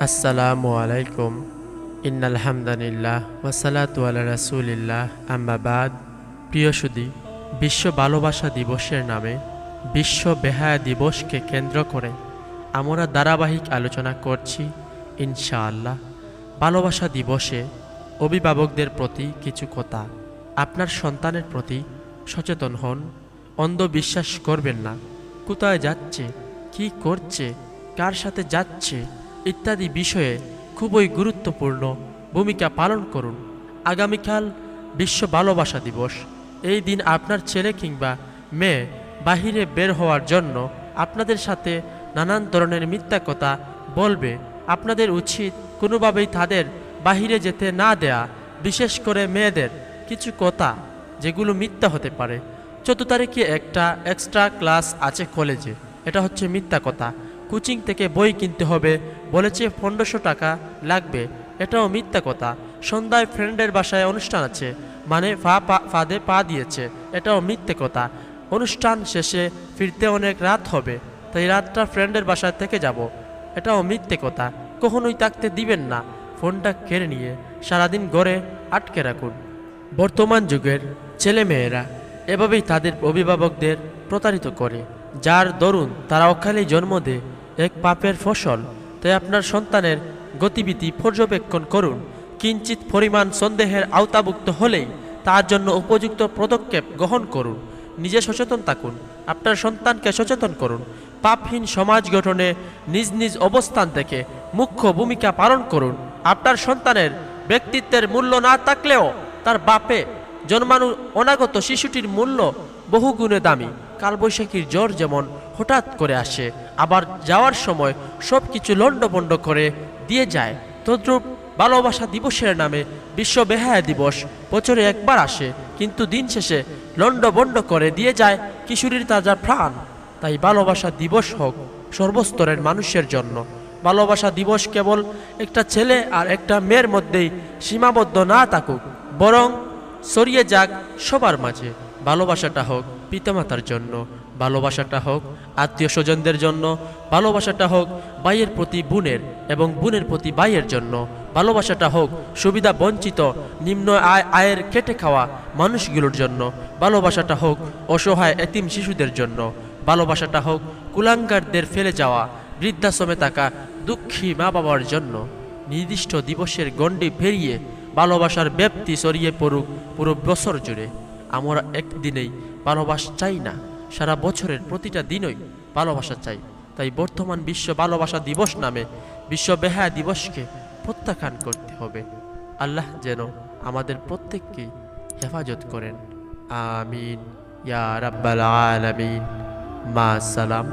আসসালামু আলাইকুম। ইন্নাল হামদালিল্লাহ ওয়াসালাতু আলা রাসূলিল্লাহ আম্মা বাদ। প্রিয় সুধী, বিশ্ব ভালোবাসা দিবসের নামে বিশ্ব বেহায়া দিবসকে কেন্দ্র করে আমরা ধারাবাহিক আলোচনা করছি ইনশাআল্লাহ। ভালোবাসা দিবসে অভিভাবকদের প্রতি কিছু কথা। আপনার সন্তানের প্রতি সচেতন হন। অন্ধবিশ্বাস করবেন না। কোথায় যাচ্ছে, কি করছে, কার সাথে যাচ্ছে ইত্যাদি বিষয়ে খুবই গুরুত্বপূর্ণ ভূমিকা পালন করুন। আগামীকাল বিশ্ব ভালোবাসা দিবস। এই দিন আপনার ছেলে কিংবা মেয়ে বাহিরে বের হওয়ার জন্য আপনাদের সাথে নানান ধরনের মিথ্যা কথা বলবে। আপনাদের উচিত কোনোভাবেই তাদের বাহিরে যেতে না দেয়া, বিশেষ করে মেয়েদের কিছু কথা যেগুলো মিথ্যা হতে পারে। 14 তারিখে একটা এক্সট্রা ক্লাস আছে কলেজে, এটা হচ্ছে মিথ্যা কথা। কোচিং থেকে বই কিনতে হবে, বলেছে 1500 টাকা লাগবে, এটাও মিথ্যা কথা। সন্ধ্যায় ফ্রেন্ডের বাসায় অনুষ্ঠান আছে, মানে ফাঁদে পা দিয়েছে, এটাও মিথ্যে কথা। অনুষ্ঠান শেষে ফিরতে অনেক রাত হবে, তাই রাতটা ফ্রেন্ডের বাসায় থেকে যাব, এটাও মিথ্যে কথা। কখনোই থাকতে দিবেন না, ফোনটা কেড়ে নিয়ে সারাদিন ঘরে আটকে রাখুন। বর্তমান যুগের ছেলেমেয়েরা এভাবেই তাদের অভিভাবকদের প্রতারিত করে, যার দরুন তারা অকালে জন্ম দেয় এক পাপের ফসল। তাই আপনার সন্তানের গতিবিধি পর্যবেক্ষণ করুন। কিঞ্চিত পরিমাণ সন্দেহের আওতাভুক্ত হলেই তার জন্য উপযুক্ত পদক্ষেপ গ্রহণ করুন। নিজে সচেতন থাকুন, আপনার সন্তানকে সচেতন করুন। পাপহীন সমাজ গঠনে নিজ নিজ অবস্থান থেকে মুখ্য ভূমিকা পালন করুন। আপনার সন্তানের ব্যক্তিত্বের মূল্য না থাকলেও তার বাপে জন্মানো অনাগত শিশুটির মূল্য বহুগুণে দামি। কালবৈশাখীর জ্বর যেমন হঠাৎ করে আসে, আবার যাওয়ার সময় সব কিছু লণ্ডভণ্ড করে দিয়ে যায়, তদ্রূপ ভালোবাসা দিবসের নামে বিশ্ব বেহায়া দিবস বছরে একবার আসে, কিন্তু দিন শেষে লণ্ডভণ্ড করে দিয়ে যায় কিশোরীর তাজা প্রাণ। তাই ভালোবাসা দিবস হোক সর্বস্তরের মানুষের জন্য। ভালোবাসা দিবস কেবল একটা ছেলে আর একটা মেয়ের মধ্যেই সীমাবদ্ধ না থাকুক, বরং ছড়িয়ে যাক সবার মাঝে। ভালোবাসাটা হোক পিতামাতার জন্য, ভালোবাসাটা হোক আত্মীয় স্বজনদের জন্য, ভালোবাসাটা হোক ভাইয়ের প্রতি বোনের এবং বোনের প্রতি ভাইয়ের জন্য, ভালোবাসাটা হোক সুবিধা বঞ্চিত নিম্ন আয়ের খেটে খাওয়া মানুষগুলোর জন্য, ভালোবাসাটা হোক অসহায় এতিম শিশুদের জন্য, ভালোবাসাটা হোক কুলাঙ্গারদের ফেলে যাওয়া বৃদ্ধাশ্রমে থাকা দুঃখী মা বাবার জন্য। নির্দিষ্ট দিবসের গণ্ডি পেরিয়ে ভালোবাসার ব্যাপ্তি ছড়িয়ে পড়ুক পুরো বছর জুড়ে। আমরা একদিনেই ভালোবাসা চাই না, সারা বছরের প্রতিটা দিনই ভালোবাসা চাই। তাই বর্তমান বিশ্ব ভালোবাসা দিবস নামে বিশ্ব বেহায়া দিবসকে প্রত্যাখ্যান করতে হবে। আল্লাহ যেন আমাদের প্রত্যেককেই হেফাজত করেন। আমিন ইয়া রাব্বাল আলামিন। মা সালাম।